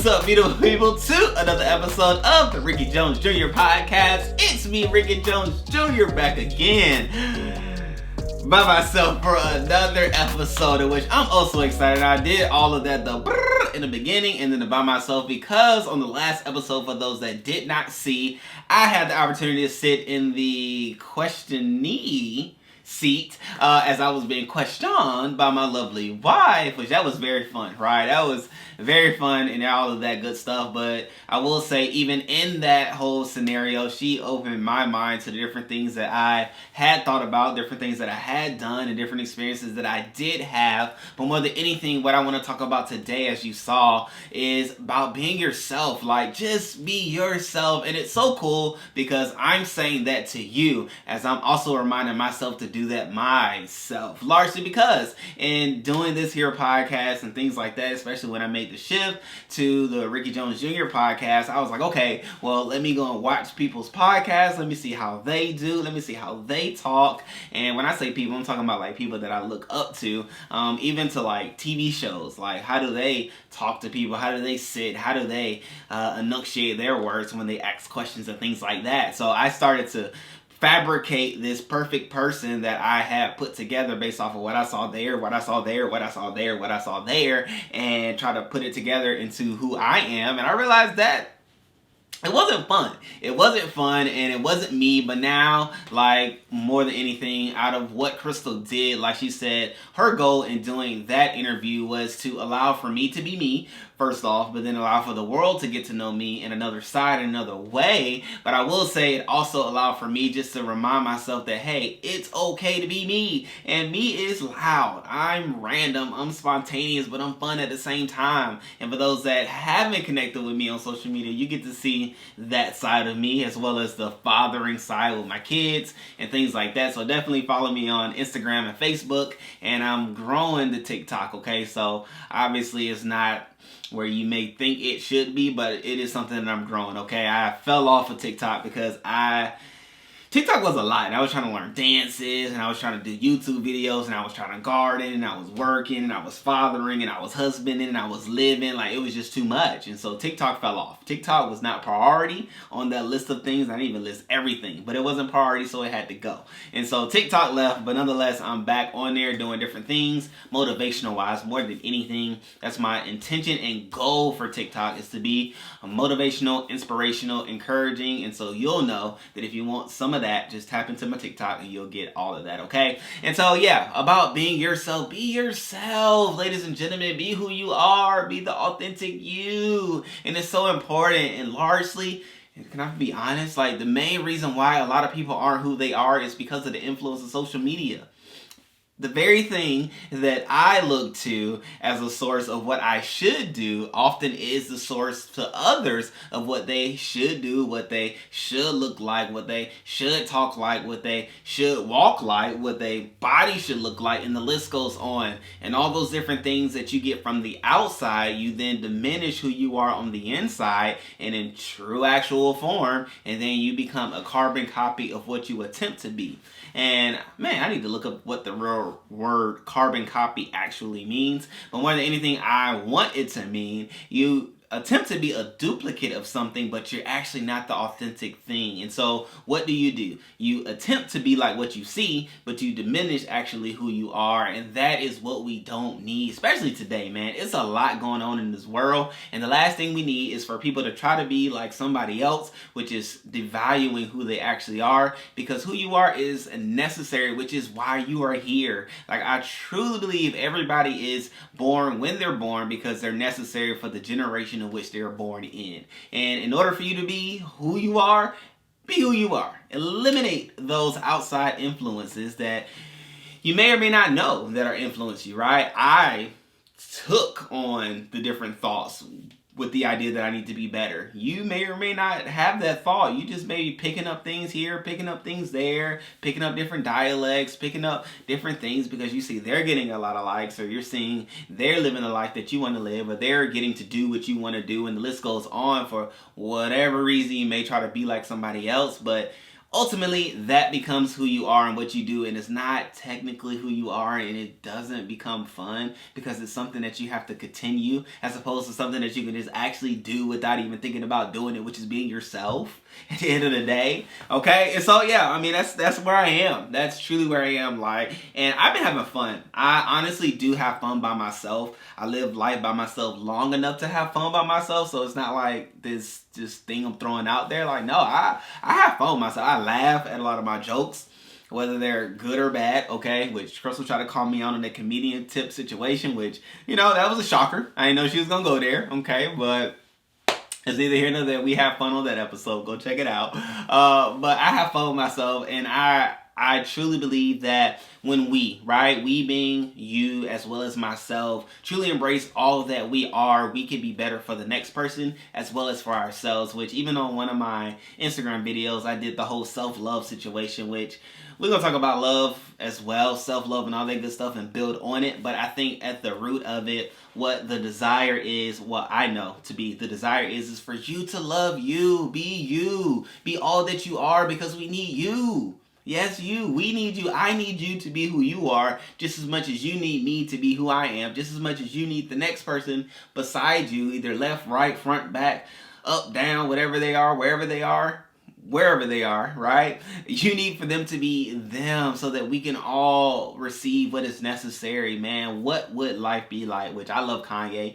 What's up, beautiful people, to another episode of the Ricky Jones Jr. Podcast. It's me, Ricky Jones Jr., back again by myself for another episode, in which I'm also excited. I did all of that in the beginning and then the by myself because on the last episode, for those that did not see, I had the opportunity to sit in the questionee seat as I was being questioned by my lovely wife, which that was very fun, right? That was very fun and all of that good stuff. But I will say, even in that whole scenario, she opened my mind to the different things that I had thought about, different things that I had done, and different experiences that I did have. But more than anything, what I want to talk about today, as you saw, is about being yourself. Like, just be yourself. And it's so cool because I'm saying that to you as I'm also reminding myself to do that myself, largely because in doing this here podcast and things like that, especially when I made the shift to the Ricky Jones Jr. podcast, I was like, okay, well, let me go and watch people's podcasts. Let me see how they do. Let me see how they talk. And when I say people, I'm talking about like people that I look up to, even to like TV shows. Like, how do they talk to people? How do they sit? How do they enunciate their words when they ask questions and things like that? So I started to fabricate this perfect person that I had put together based off of what I saw there, what I saw there, what I saw there, what I saw there, and try to put it together into who I am. And I realized that it wasn't fun. It wasn't fun, and it wasn't me. But now, like, more than anything, out of what Crystal did, like she said, her goal in doing that interview was to allow for me to be me, first off, but then allow for the world to get to know me in another side, another way. But I will say it also allowed for me just to remind myself that, hey, it's okay to be me. And me is loud. I'm random. I'm spontaneous, but I'm fun at the same time. And for those that haven't connected with me on social media, you get to see that side of me, as well as the fathering side with my kids and things like that. So definitely follow me on Instagram and Facebook. And I'm growing the TikTok, okay? So obviously it's not where you may think it should be, but it is something that I'm growing, okay? I fell off of TikTok because TikTok was a lot, and I was trying to learn dances, and I was trying to do YouTube videos, and I was trying to garden, and I was working, and I was fathering, and I was husbanding, and I was living. Like, it was just too much, and so TikTok fell off. TikTok was not priority on that list of things. I didn't even list everything, but it wasn't priority, so it had to go. And so TikTok left, but nonetheless, I'm back on there doing different things, motivational-wise, more than anything. That's my intention and goal for TikTok, is to be motivational, inspirational, encouraging, and so you'll know that if you want some of that, just tap into my TikTok and you'll get all of that, okay? And so, yeah, about being yourself. Be yourself, ladies and gentlemen. Be who you are. Be the authentic you. And it's so important. And largely, can I be honest? Like, the main reason why a lot of people aren't who they are is because of the influence of social media. The very thing that I look to as a source of what I should do often is the source to others of what they should do, what they should look like, what they should talk like, what they should walk like, what their body should look like, and the list goes on. And all those different things that you get from the outside, you then diminish who you are on the inside and in true actual form, and then you become a carbon copy of what you attempt to be. And man, I need to look up what the real word carbon copy actually means. But more than anything, I want it to mean you attempt to be a duplicate of something, but you're actually not the authentic thing. And so what do? You attempt to be like what you see, but you diminish actually who you are. And that is what we don't need, especially today, man. It's a lot going on in this world. And the last thing we need is for people to try to be like somebody else, which is devaluing who they actually are, because who you are is necessary, which is why you are here. Like, I truly believe everybody is born when they're born because they're necessary for the generation in which they're born in. And in order for you to be who you are, be who you are. Eliminate those outside influences that you may or may not know that are influencing you, right? I took on the different thoughts with the idea that I need to be better. You may or may not have that thought. You just may be picking up things here, picking up things there, picking up different dialects, picking up different things because you see they're getting a lot of likes, or you're seeing they're living the life that you want to live, or they're getting to do what you want to do, and the list goes on. For whatever reason, you may try to be like somebody else, but ultimately that becomes who you are and what you do, and it's not technically who you are, and it doesn't become fun because it's something that you have to continue as opposed to something that you can just actually do without even thinking about doing it, which is being yourself at the end of the day. Okay, and so yeah, I mean that's where I am. That's truly where I am. Like, and I've been having fun. I honestly do have fun by myself. I live life by myself long enough to have fun by myself, so it's not like this just thing I'm throwing out there. Like, no, I have fun with myself. I laugh at a lot of my jokes, whether they're good or bad, okay? Which Crystal tried to call me out on the comedian tip situation, which, you know, that was a shocker. I didn't know she was gonna go there, okay? But it's neither here nor there. We have fun on that episode. Go check it out. But I have fun with myself, and I truly believe that when we being you as well as myself, truly embrace all that we are, we can be better for the next person as well as for ourselves, which even on one of my Instagram videos, I did the whole self-love situation, which we're going to talk about love as well, self-love and all that good stuff and build on it. But I think at the root of it, what the desire is, what I know to be the desire is for you to love you, be all that you are, because we need you. Yes, you. We need you. I need you to be who you are just as much as you need me to be who I am, just as much as you need the next person beside you, either left, right, front, back, up, down, whatever they are, wherever they are, right? You need for them to be them so that we can all receive what is necessary, man. What would life be like? Which I love Kanye.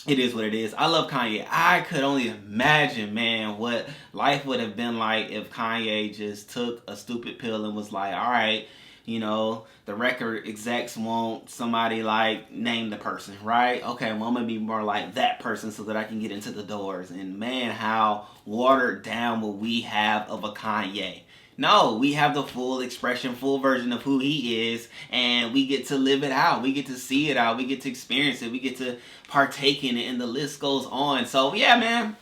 It is what it is. I love Kanye. I could only imagine, man, what life would have been like if Kanye just took a stupid pill and was like, all right, you know, the record execs want somebody like name the person, right? Okay, well, I'm going to be more like that person so that I can get into the doors. And man, how watered down will we have of a Kanye? No, we have the full expression, full version of who he is, and we get to live it out. We get to see it out. We get to experience it. We get to partake in it, and the list goes on. So, yeah, man,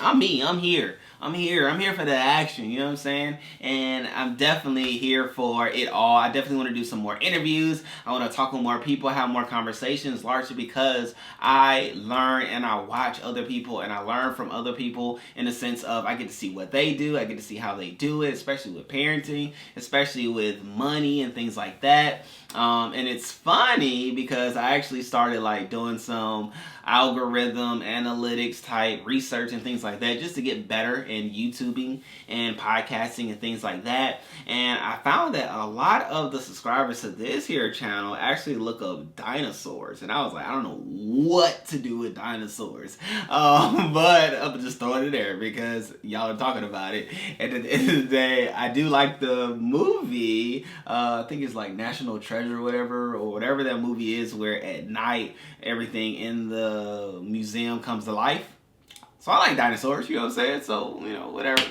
I'm me. I'm here. I'm here for the action, you know what I'm saying? And I'm definitely here for it all. I definitely want to do some more interviews. I want to talk with more people, have more conversations, largely because I learn and I watch other people and I learn from other people in the sense of I get to see what they do. I get to see how they do it, especially with parenting, especially with money and things like that. And it's funny because I actually started like doing some algorithm analytics type research and things like that just to get better in YouTubing and podcasting and things like that. And I found that a lot of the subscribers to this here channel actually look up dinosaurs. And I was like, I don't know what to do with dinosaurs. But I'm just throwing it there because y'all are talking about it. And at the end of the day, I do like the movie. I think it's like National Treasure or whatever that movie is, where at night everything in the museum comes to life. So I like dinosaurs, you know what I'm saying? So, you know, whatever.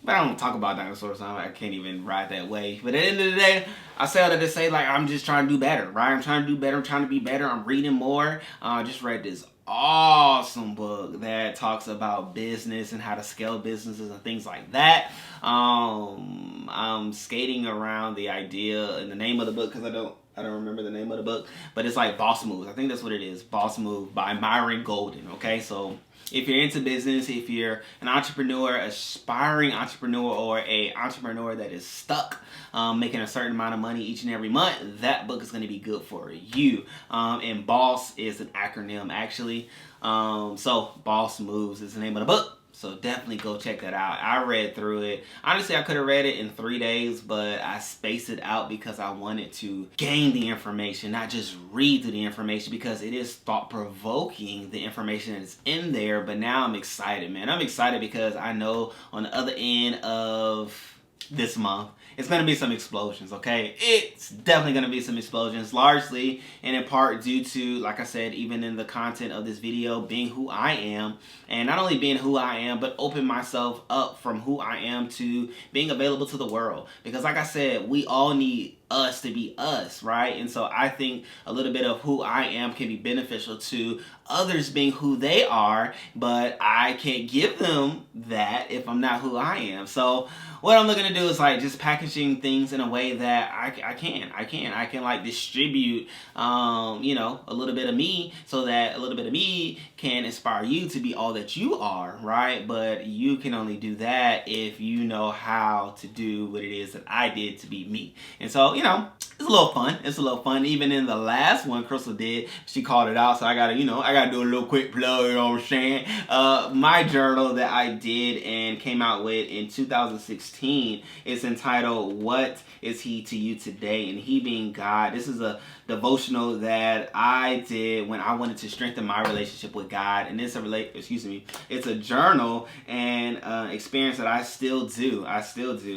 But I don't talk about dinosaurs, so I can't even ride that way. But at the end of the day, I say all that to say, like, I'm just trying to do better, right? I'm trying to do better. I'm trying to be better. I'm reading more. I just read this awesome book that talks about business and how to scale businesses and things like that. I'm skating around the idea and the name of the book because I don't remember the name of the book, but it's like Boss Moves. I think that's what it is. Boss Move by Myron Golden. Okay, so if you're into business, if you're an entrepreneur, aspiring entrepreneur, or a entrepreneur that is stuck making a certain amount of money each and every month, that book is going to be good for you. And Boss is an acronym, actually. So Boss Moves is the name of the book. So definitely go check that out. I read through it. Honestly, I could have read it in 3 days, but I spaced it out because I wanted to gain the information, not just read through the information, because it is thought-provoking, the information that's in there. But now I'm excited, man. I'm excited because I know on the other end of this month, it's going to be some explosions, okay? It's definitely going to be some explosions, largely and in part due to, like I said, even in the content of this video, being who I am. And not only being who I am, but open myself up from who I am to being available to the world. Because like I said, we all need us to be us, right? And so I think a little bit of who I am can be beneficial to others being who they are, but I can't give them that if I'm not who I am. So what I'm looking to do is like just packaging things in a way that I can like distribute, you know, a little bit of me, so that a little bit of me can inspire you to be all that you are, right? But you can only do that if you know how to do what it is that I did to be me. And so, you know, it's a little fun. It's a little fun. Even in the last one Crystal did, she called it out. So I gotta, you know, I gotta do a little quick plug, you know what I'm saying? My journal that I did and came out with in 2016 is entitled, What Is He to You Today? And He being God. This is a devotional that I did when I wanted to strengthen my relationship with God. And it's it's a journal and experience that I still do.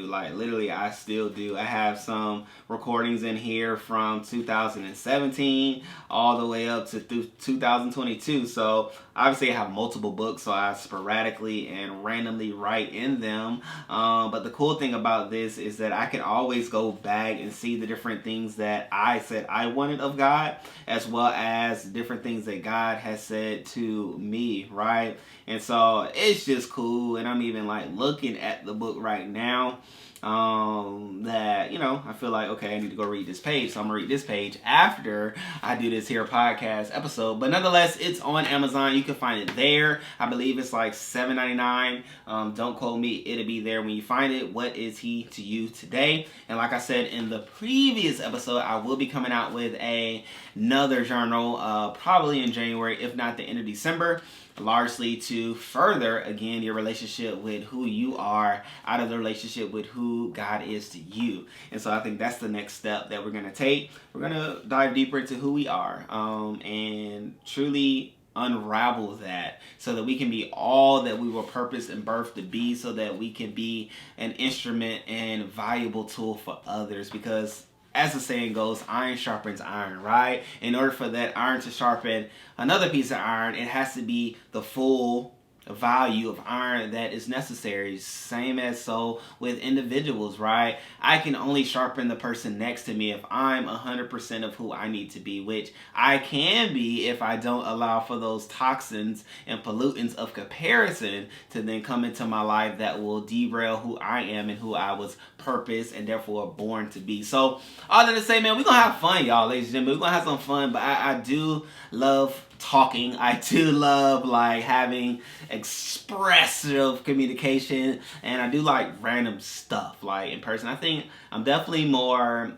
Like literally I still do. I have some recordings in here from 2017 all the way up to 2022. So obviously I have multiple books, so I sporadically and randomly write in them. But the cool thing about this is that I can always go back and see the different things that I said I wanted of God, as well as different things that God has said to me, right? And so it's just cool. And I'm even like looking at the book right now, that, you know, I feel like, okay, I need to go read this page. So I'm gonna read this page after I do this here podcast episode. But nonetheless, it's on Amazon. You can find it there. I believe it's like $7.99. Don't quote me. It'll be there when you find it. What is He to you today? And like I said in the previous episode, I will be coming out with another journal, probably in January, if not the end of December, largely to further, again, your relationship with who you are out of the relationship with who God is to you. And so I think that's the next step that we're going to take. We're going to dive deeper into who we are, and truly unravel that so that we can be all that we were purposed and birthed to be, so that we can be an instrument and valuable tool for others. Because as the saying goes, iron sharpens iron, right? In order for that iron to sharpen another piece of iron, it has to be the full value of iron that is necessary. Same as so with individuals, right? I can only sharpen the person next to me if I'm 100% of who I need to be, which I can be if I don't allow for those toxins and pollutants of comparison to then come into my life that will derail who I am and who I was purposed and therefore born to be. So all that to say, man, we're gonna have fun, y'all, ladies and gentlemen. We're gonna have some fun, but I do love talking. I do love like having expressive communication, and I do like random stuff like in person. I think I'm definitely more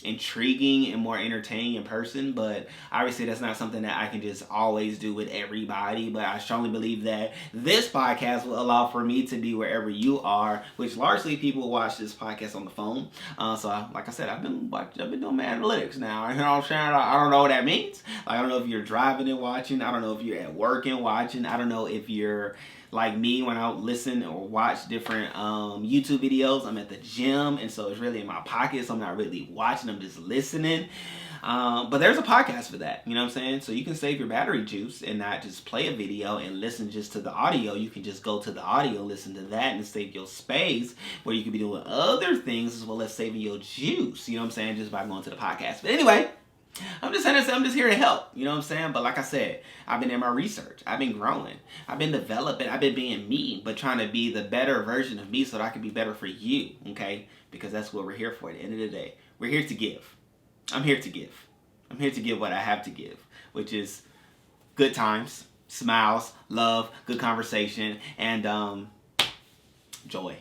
intriguing and more entertaining in person, but obviously that's not something that I can just always do with everybody. But I strongly believe that this podcast will allow for me to be wherever you are, which largely people watch this podcast on the phone. Like I said, I've been doing my analytics now. You know what I'm saying? I don't know what that means. Like, I don't know if you're driving and watching. I don't know if you're at work and watching. I don't know if you're like me when I listen or watch different YouTube videos. I'm at the gym, and so it's really in my pocket, so I'm not really watching, I'm just listening. But there's a podcast for that, you know what I'm saying? So you can save your battery juice and not just play a video and listen just to the audio. You can just go to the audio, listen to that, and save your space where you can be doing other things as well as saving your juice, you know what I'm saying, just by going to the podcast. But anyway, I'm just here to help, you know what I'm saying? But like I said, I've been in my research. I've been growing. I've been developing. I've been being me, but trying to be the better version of me so that I can be better for you, okay? Because that's what we're here for at the end of the day. We're here to give. I'm here to give. I'm here to give what I have to give, which is good times, smiles, love, good conversation, and joy.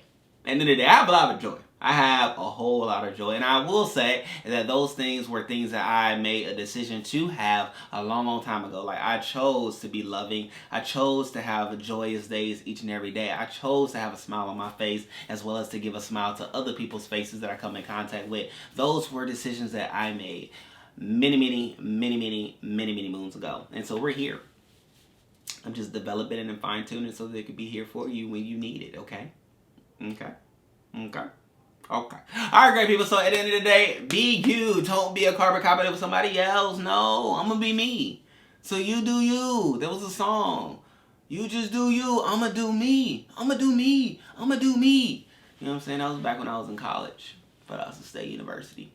And then today, I have a lot of joy. I have a whole lot of joy. And I will say that those things were things that I made a decision to have a long, long time ago. Like, I chose to be loving. I chose to have joyous days each and every day. I chose to have a smile on my face, as well as to give a smile to other people's faces that I come in contact with. Those were decisions that I made many moons ago. And so we're here. I'm just developing it and fine-tuning it so that it could be here for you when you need it, okay? Okay. All right, great people. So at the end of the day, be you. Don't be a carbon copy of somebody else. No, I'm going to be me. So you do you. There was a song. You just do you. I'm going to do me. I'm going to do me. I'm going to do me. You know what I'm saying? That was back when I was in college. for Austin State University.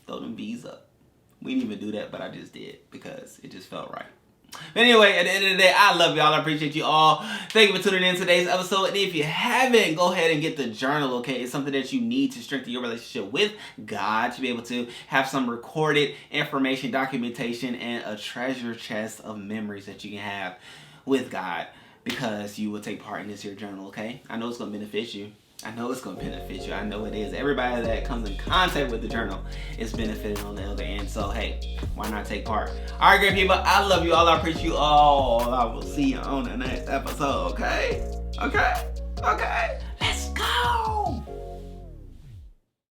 Throw them V's up. We didn't even do that, but I just did because it just felt right. But anyway, at the end of the day, I love y'all. I appreciate you all. Thank you for tuning in to today's episode. And if you haven't, go ahead and get the journal, okay? It's something that you need to strengthen your relationship with God, to be able to have some recorded information, documentation, and a treasure chest of memories that you can have with God, because you will take part in this here journal, okay? I know it's going to benefit you. I know it's going to benefit you. I know it is. Everybody that comes in contact with the journal is benefiting on the other end. So, hey, why not take part? All right, great people. I love you all. I appreciate you all. I will see you on the next episode, okay? Okay? Okay?